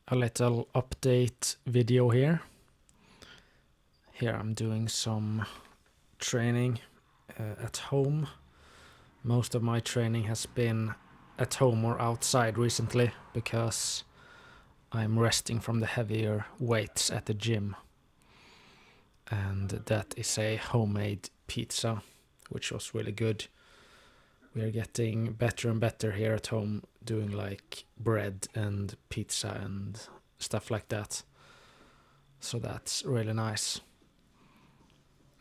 a little update video here. Here I'm doing some training at home. Most of my training has been at home or outside recently because I'm resting from the heavier weights at the gym. And that is a homemade pizza, which was really good. We are getting better and better here at home doing like bread and pizza and stuff like that. So that's really nice.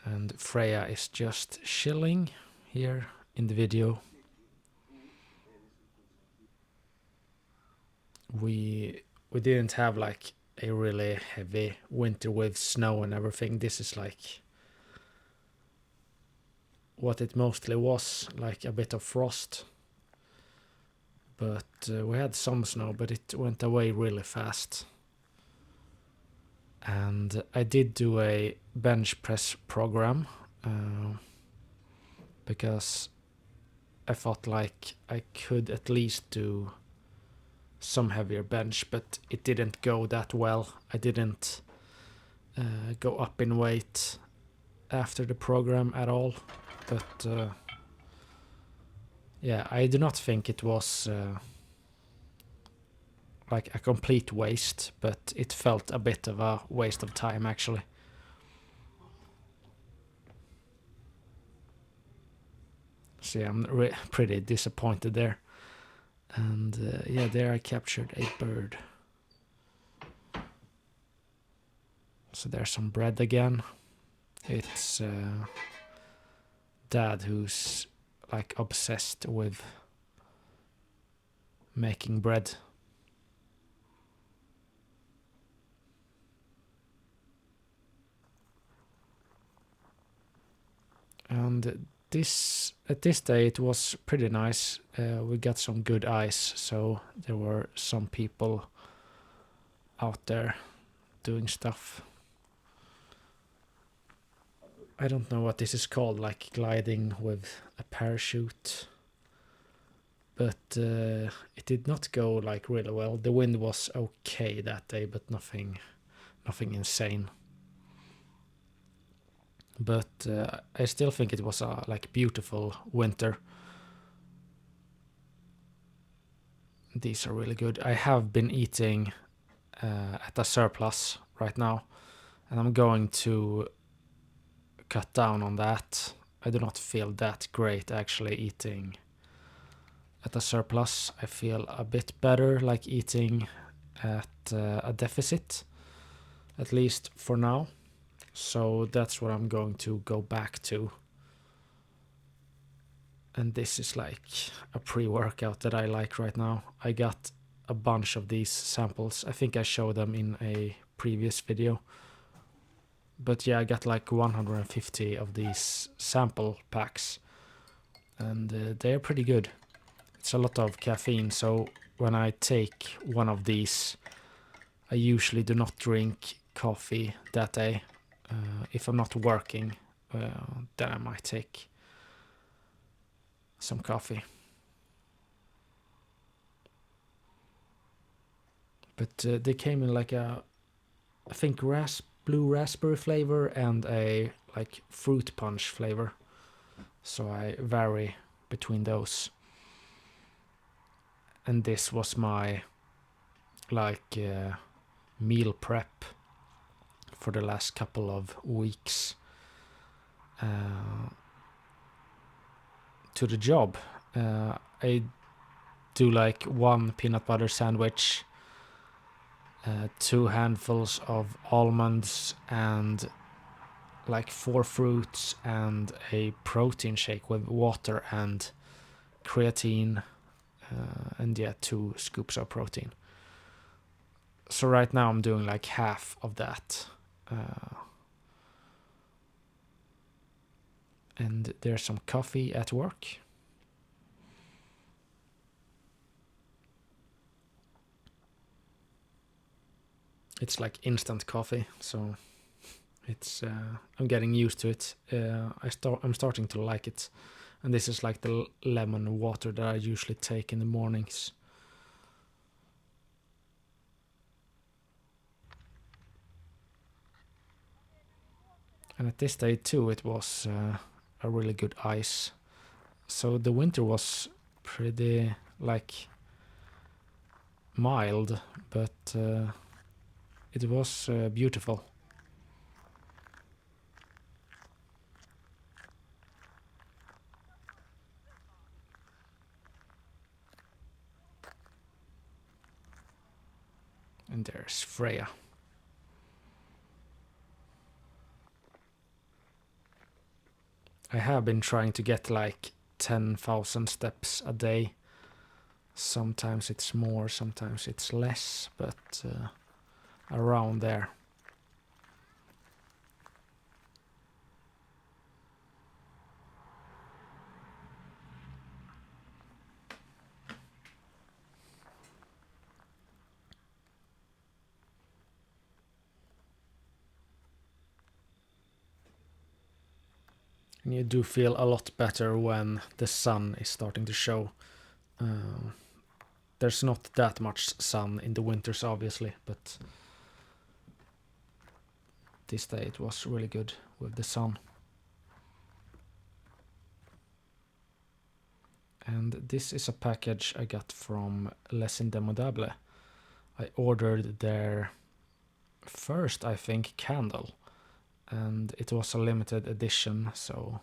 And Freya is just chilling here in the video. We didn't have like a really heavy winter with snow and everything. This is like what it mostly was, like a bit of frost. But we had some snow, but it went away really fast. And I did do a bench press program because I felt like I could at least do some heavier bench, but it didn't go that well. I didn't go up in weight after the program at all. But yeah, I do not think it was like a complete waste, but it felt a bit of a waste of time actually. So yeah, I'm pretty disappointed there. And yeah, there I captured a bird. So there's some bread again. It's Dad who's like obsessed with making bread. And at this day it was pretty nice. We got some good ice, so there were some people out there doing stuff. I don't know what this is called, like gliding with a parachute. But it did not go like really well. The wind was okay that day, but nothing insane. But I still think it was a like beautiful winter. These are really good. I have been eating at a surplus right now, and I'm going to cut down on that. I do not feel that great actually eating at a surplus. I feel a bit better like eating at a deficit, at least for now. So that's what I'm going to go back to. And this is like a pre-workout that I like right now. I got a bunch of these samples. I think I showed them in a previous video. But yeah, I got like 150 of these sample packs. And they're pretty good. It's a lot of caffeine, so when I take one of these, I usually do not drink coffee that day. If I'm not working, then I might take some coffee. But they came in like a, I think blue raspberry flavor and a like fruit punch flavor. So I vary between those. And this was my like meal prep for the last couple of weeks to the job. I do like one peanut butter sandwich, 2 handfuls of almonds, and like 4 fruits and a protein shake with water and creatine, and yeah, 2 scoops of protein. So right now I'm doing like half of that. And there's some coffee at work. It's like instant coffee, so it's I'm getting used to it. I'm starting to like it. And this is like the lemon water that I usually take in the mornings. And at this day too, it was a really good ice. So the winter was pretty like mild, but it was beautiful. And there's Freya. I have been trying to get like 10,000 steps a day. Sometimes it's more, sometimes it's less, but around there. And you do feel a lot better when the sun is starting to show. There's not that much sun in the winters, obviously, but this day it was really good with the sun. And this is a package I got from Les Indemodables. I ordered their first, I think, candle, and it was a limited edition, so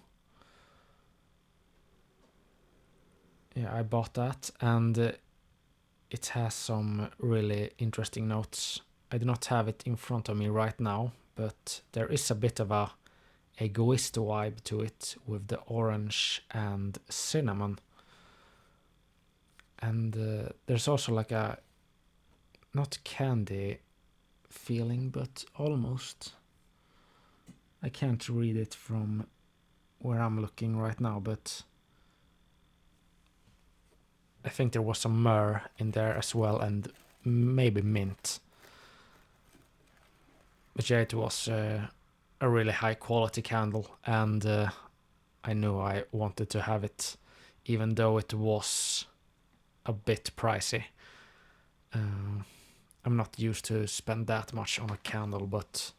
yeah, I bought that, and it has some really interesting notes. I do not have it in front of me right now, but there is a bit of a egoist vibe to it with the orange and cinnamon. And there's also like a, not candy feeling, but almost. I can't read it from where I'm looking right now, but I think there was some myrrh in there as well, and maybe mint. But yeah, it was a really high quality candle, and I knew I wanted to have it, even though it was a bit pricey. I'm not used to spend that much on a candle, but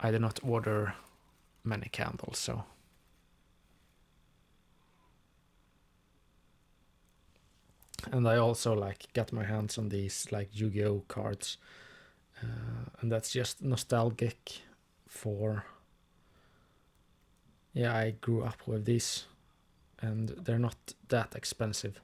I did not order many candles, so. And I also like got my hands on these like Yu-Gi-Oh cards, and that's just nostalgic for. Yeah, I grew up with these, and they're not that expensive.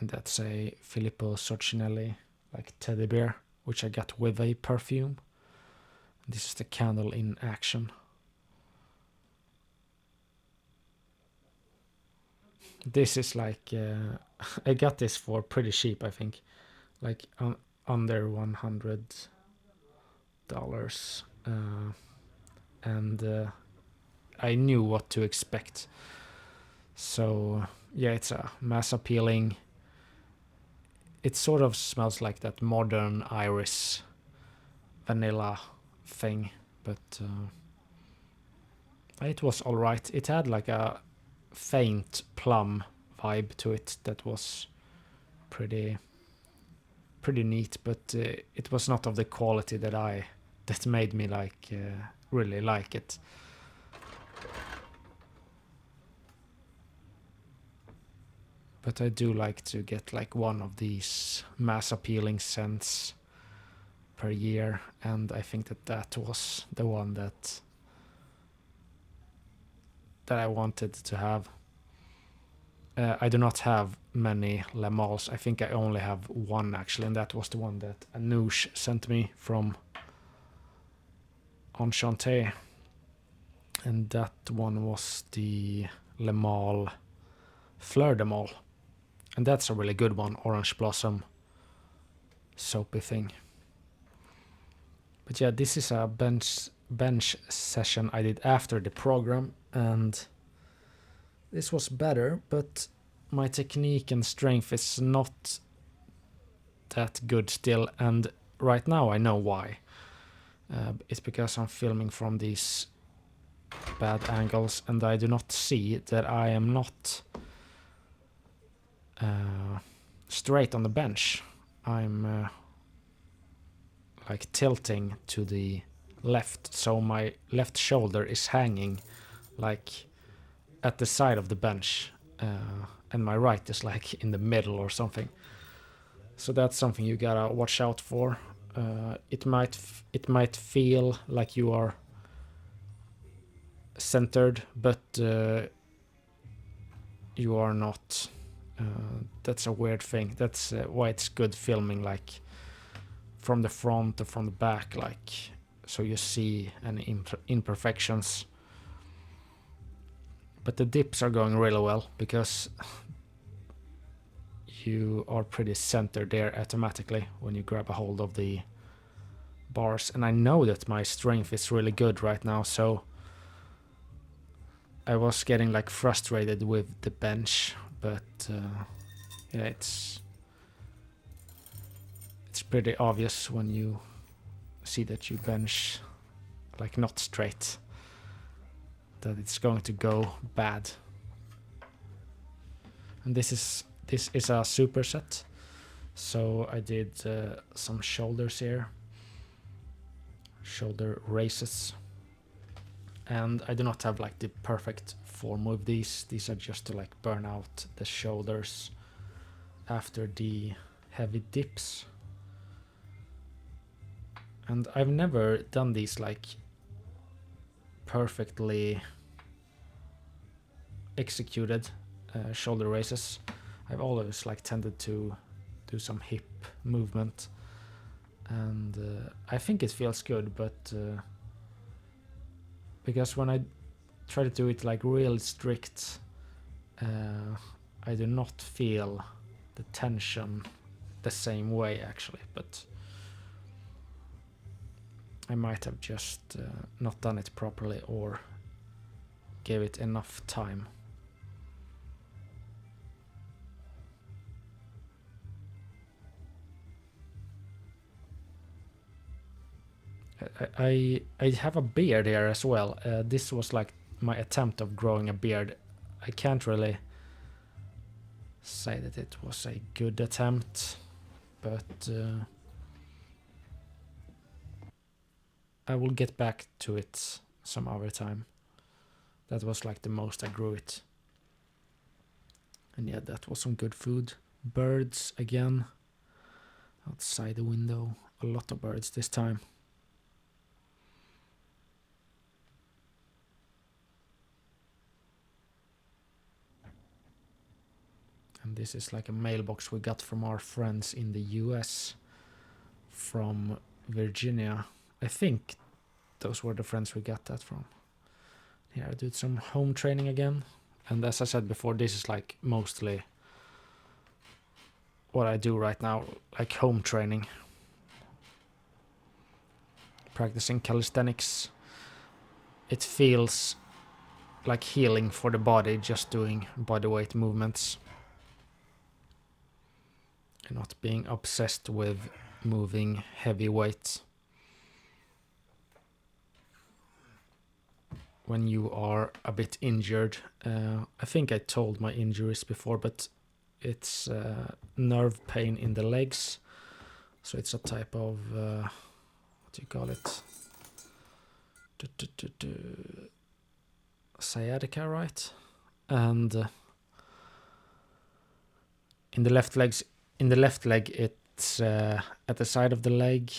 And that's a Filippo Sorcinelli like teddy bear, which I got with a perfume. This is the candle in action. This is like I got this for pretty cheap, I think, like under $100, and I knew what to expect. So yeah, it's a mass appealing. It sort of smells like that modern iris vanilla thing, but it was all right. It had like a faint plum vibe to it that was pretty neat, but it was not of the quality that made me like really like it. But I do like to get like one of these mass appealing scents per year, and I think that was the one that I wanted to have. I do not have many Le Mals. I think I only have one actually, and that was the one that Anoush sent me from Enchanté. And that one was the Le Mal Fleur de Mal. And that's a really good one, orange blossom soapy thing. But yeah, this is a bench session I did after the program, and this was better, but my technique and strength is not that good still, and right now I know why. It's because I'm filming from these bad angles, and I do not see that I am not straight on the bench. I'm like tilting to the left, so my left shoulder is hanging like at the side of the bench, and my right is like in the middle or something. So that's something you gotta watch out for. It might feel like you are centered, but you are not. That's a weird thing. That's why it's good filming, like from the front or from the back, like so you see any imperfections. But the dips are going really well because you are pretty centered there automatically when you grab a hold of the bars. And I know that my strength is really good right now, so I was getting like frustrated with the bench, but yeah, it's pretty obvious when you see that you bench like not straight that it's going to go bad. And this is a superset, so I did some shoulders here, shoulder raises, and I do not have like the perfect form with these. These are just to like burn out the shoulders after the heavy dips. And I've never done these like perfectly executed shoulder raises. I've always like tended to do some hip movement, and I think it feels good, but because when I try to do it like real strict, I do not feel the tension the same way actually, but I might have just not done it properly or gave it enough time. I have a beard here as well. This was like my attempt of growing a beard. I can't really say that it was a good attempt, but I will get back to it some other time. That was like the most I grew it. And yeah, that was some good food. Birds again outside the window. A lot of birds this time. And this is like a mailbox we got from our friends in the US, from Virginia. I think those were the friends we got that from. Yeah, I did some home training again. And as I said before, this is like mostly what I do right now, like home training. Practicing calisthenics. It feels like healing for the body, just doing bodyweight movements. And not being obsessed with moving heavy weights. When you are a bit injured, I think I told my injuries before, but it's nerve pain in the legs. So it's a type of, what do you call it? Sciatica, right? And in the left leg, it's at the side of the leg,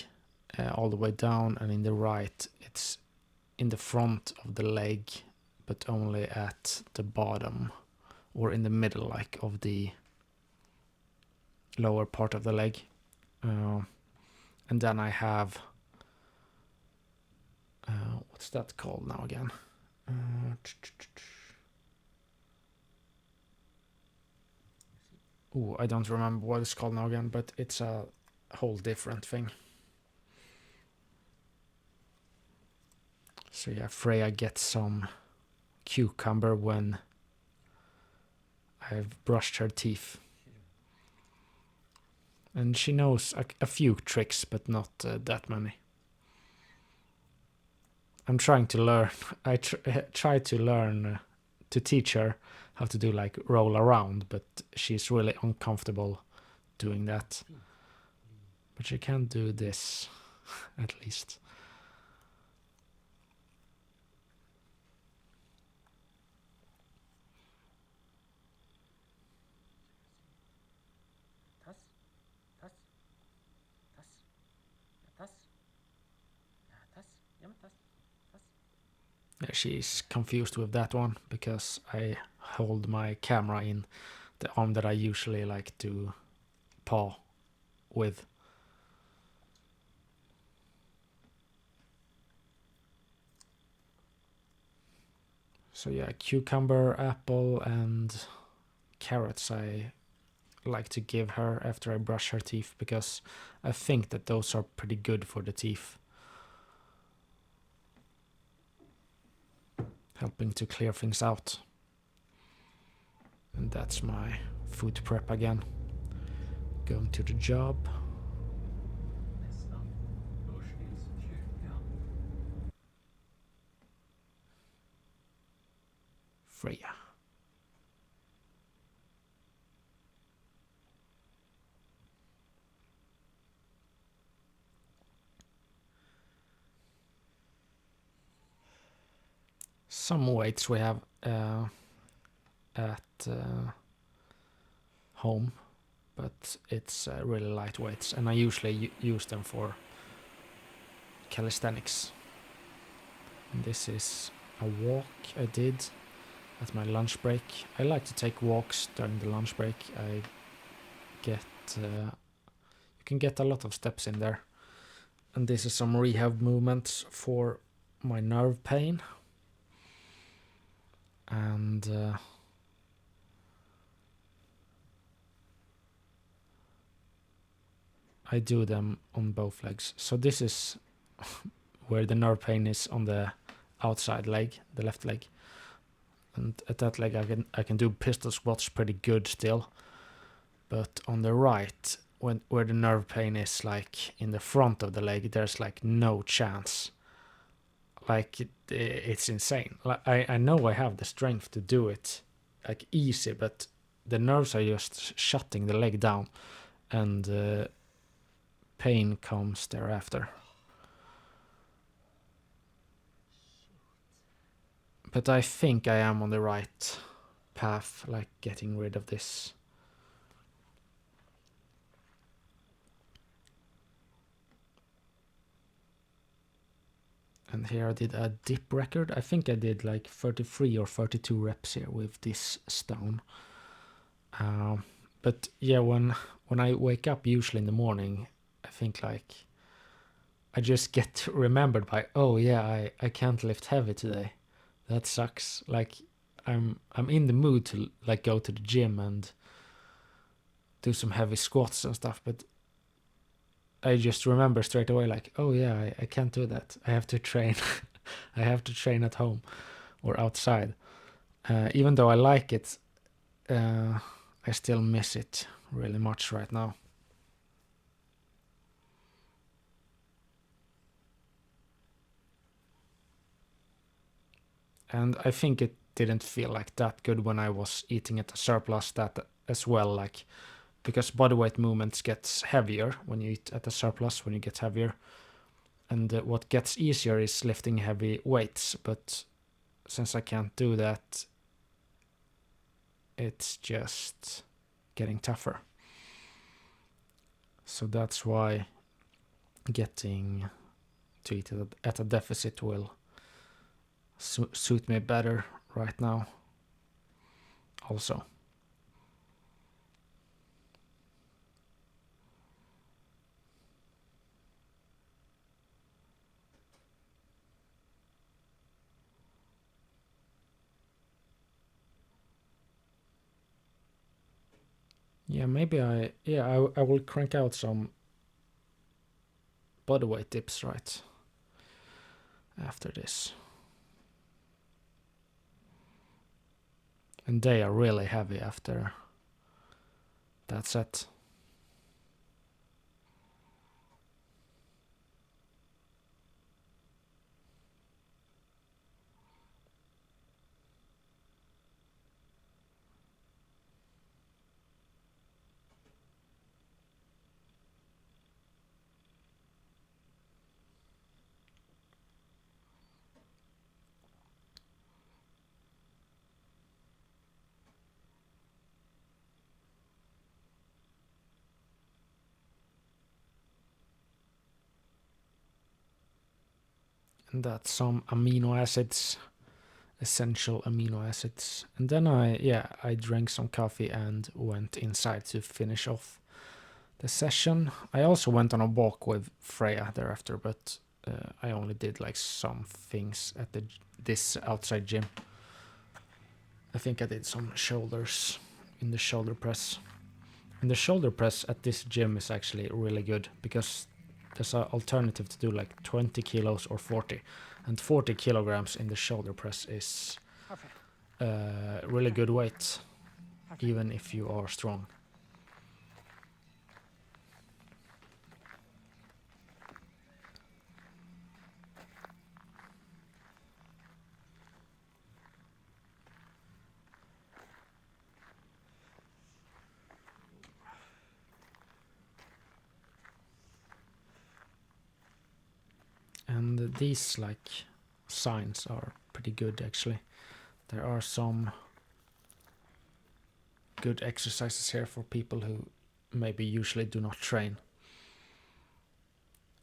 all the way down, and in the right, it's in the front of the leg, but only at the bottom, or in the middle, like of the lower part of the leg. And then I have, what's that called now again? I don't remember what it's called now again, but it's a whole different thing. So yeah, Freya gets some cucumber when I've brushed her teeth. And she knows a few tricks, but not that many. I'm trying to learn. I try to learn to teach her how to do like roll around, but she's really uncomfortable doing that. But you can't do this, at least. Yeah, she's confused with that one because I hold my camera in the arm that I usually like to paw with. So yeah, cucumber, apple, and carrots I like to give her after I brush her teeth because I think that those are pretty good for the teeth. Helping to clear things out. And that's my food prep again. Going to the job. Freya. Some weights we have at home, but it's really light weights, and I usually use them for calisthenics. And this is a walk I did at my lunch break. I like to take walks during the lunch break. I get you can get a lot of steps in there. And this is some rehab movements for my nerve pain. And I do them on both legs. So this is where the nerve pain is on the outside leg, the left leg. And at that leg I can do pistol squats pretty good still. But on the right, where the nerve pain is like in the front of the leg, there's like no chance. Like it's insane. Like I know I have the strength to do it like easy, but the nerves are just shutting the leg down, and pain comes thereafter. But I think I am on the right path, like getting rid of this. And here I did a dip record. I think I did like 33 or 32 reps here with this stone. But yeah, when I wake up usually in the morning, I think like I just get remembered by, oh yeah, I can't lift heavy today. That sucks. Like I'm in the mood to like go to the gym and do some heavy squats and stuff, but I just remember straight away like, oh yeah, I can't do that. I have to train. I have to train at home or outside. Even though I like it, I still miss it really much right now. And I think it didn't feel like that good when I was eating at a surplus that as well, like because bodyweight movements gets heavier when you eat at a surplus, when you get heavier. And what gets easier is lifting heavy weights, but since I can't do that, it's just getting tougher. So that's why getting to eat at a deficit will suit me better right now also. Yeah, maybe I will crank out some bodyweight dips right after this. And they are really heavy after that set. and that's some amino acids, essential amino acids. And then I drank some coffee and went inside to finish off the session. I also went on a walk with Freya thereafter, but I only did like some things at this outside gym. I think I did some shoulders in the shoulder press. And the shoulder press at this gym is actually really good because there's an alternative to do like 20 kilos or 40. And 40 kilograms in the shoulder press is really good weight, even if you are strong. And these like signs are pretty good actually. There are some good exercises here for people who maybe usually do not train.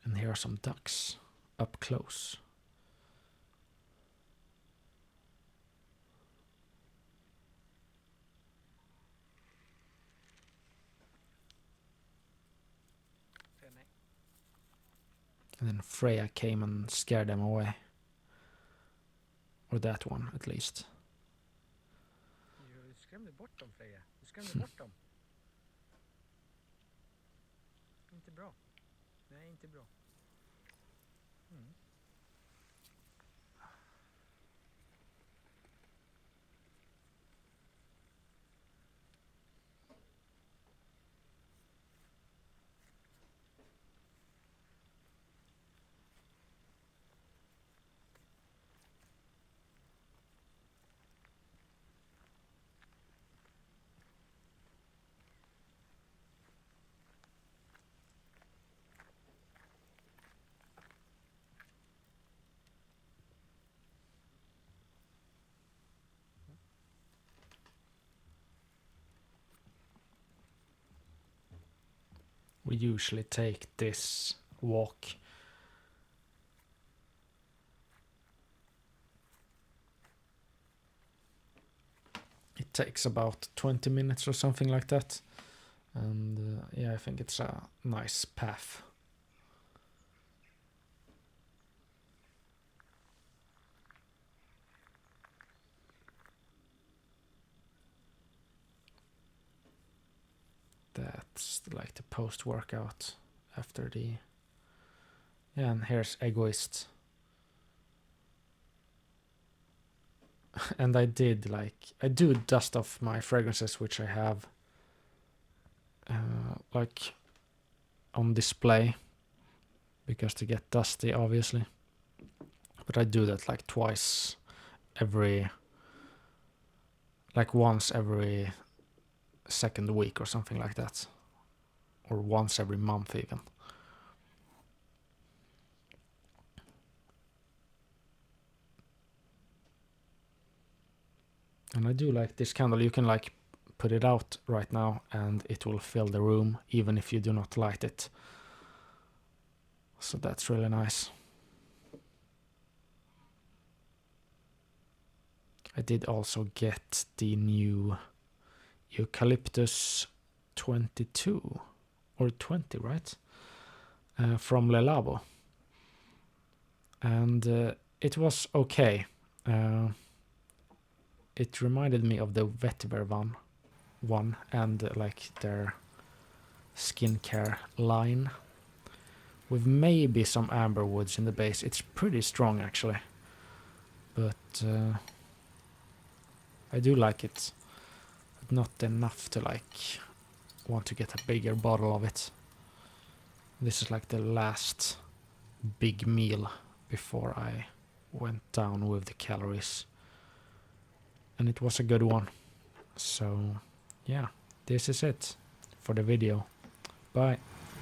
And here are some ducks up close. And then Freya came and scared them away. Or that one, at least. Du skrämde bort dem, Freja. Du skrämde bort dem. Inte bra. Nej, inte bra. Mm. We usually take this walk it takes about 20 minutes or something like that, and yeah, I think it's a nice path. That's like the post-workout after the... Yeah, and here's Egoist. And I do dust off my fragrances, which I have like on display, because to get dusty, obviously. But I do that like once every second week or something like that, or once every month even. And I do like this candle. You can like put it out right now and it will fill the room even if you do not light it, so that's really nice. I did also get the new Eucalyptus 22 or 20, right? From Le Labo. And it was okay. It reminded me of the Vetiver one and like their skincare line, with maybe some amber woods in the base. It's pretty strong actually, but I do like it, but not enough to like want to get a bigger bottle of it. This is like the last big meal before I went down with the calories, and it was a good one. So yeah, this is it for the video. Bye.